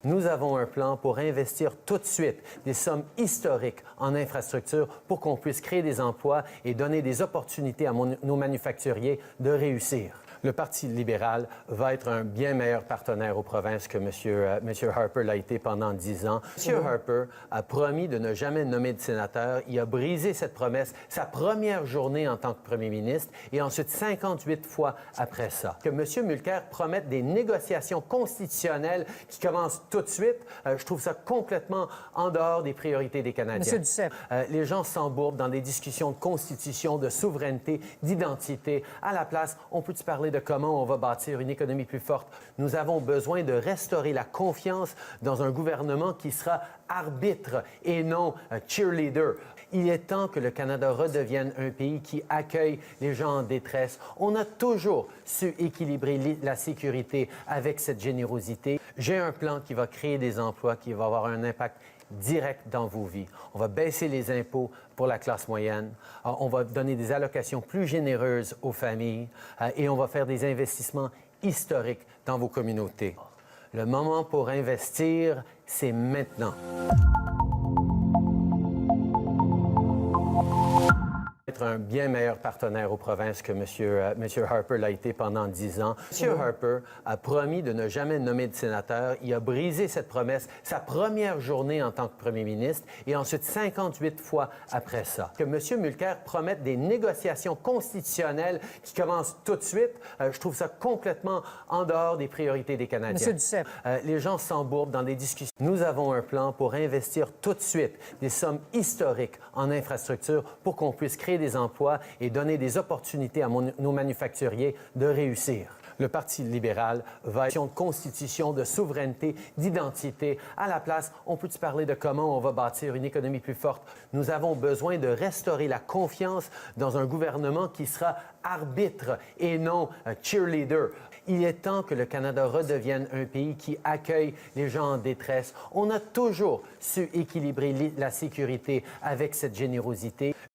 Nous avons un plan pour investir tout de suite des sommes historiques en infrastructure pour qu'on puisse créer des emplois et donner des opportunités à nos manufacturiers de réussir. Le Parti libéral va être un bien meilleur partenaire aux provinces que M. Harper l'a été pendant 10 ans. M. Harper a promis de ne jamais nommer de sénateur. Il a brisé cette promesse sa première journée en tant que premier ministre et ensuite 58 fois après ça. Que M. Mulcair promette des négociations constitutionnelles qui commencent tout de suite, je trouve ça complètement en dehors des priorités des Canadiens. M. Duceppe. Les gens s'embourbent dans des discussions de constitution, de souveraineté, d'identité. À la place, on peut-tu parler de comment on va bâtir une économie plus forte? Nous avons besoin de restaurer la confiance dans un gouvernement qui sera arbitre et non cheerleader. Il est temps que le Canada redevienne un pays qui accueille les gens en détresse. On a toujours su équilibrer la sécurité avec cette générosité. J'ai un plan qui va créer des emplois, qui va avoir un impact direct dans vos vies. On va baisser les impôts pour la classe moyenne. On va donner des allocations plus généreuses aux familles et on va faire des investissements historiques dans vos communautés. Le moment pour investir, c'est maintenant. Être un bien meilleur partenaire aux provinces que M. Harper l'a été pendant 10 ans. M. Harper a promis de ne jamais nommer de sénateur. Il a brisé cette promesse sa première journée en tant que premier ministre et ensuite 58 fois après ça. Que M. Mulcair promette des négociations constitutionnelles qui commencent tout de suite, je trouve ça complètement en dehors des priorités des Canadiens. M. Duceppe. Les gens s'embourbent dans des discussions. Nous avons un plan pour investir tout de suite des sommes historiques en infrastructure pour qu'on puisse créer des emplois et donner des opportunités à nos manufacturiers de réussir. Le Parti libéral va être une constitution de souveraineté, d'identité. À la place, on peut-tu parler de comment on va bâtir une économie plus forte? Nous avons besoin de restaurer la confiance dans un gouvernement qui sera arbitre et non cheerleader. Il est temps que le Canada redevienne un pays qui accueille les gens en détresse. On a toujours su équilibrer la sécurité avec cette générosité.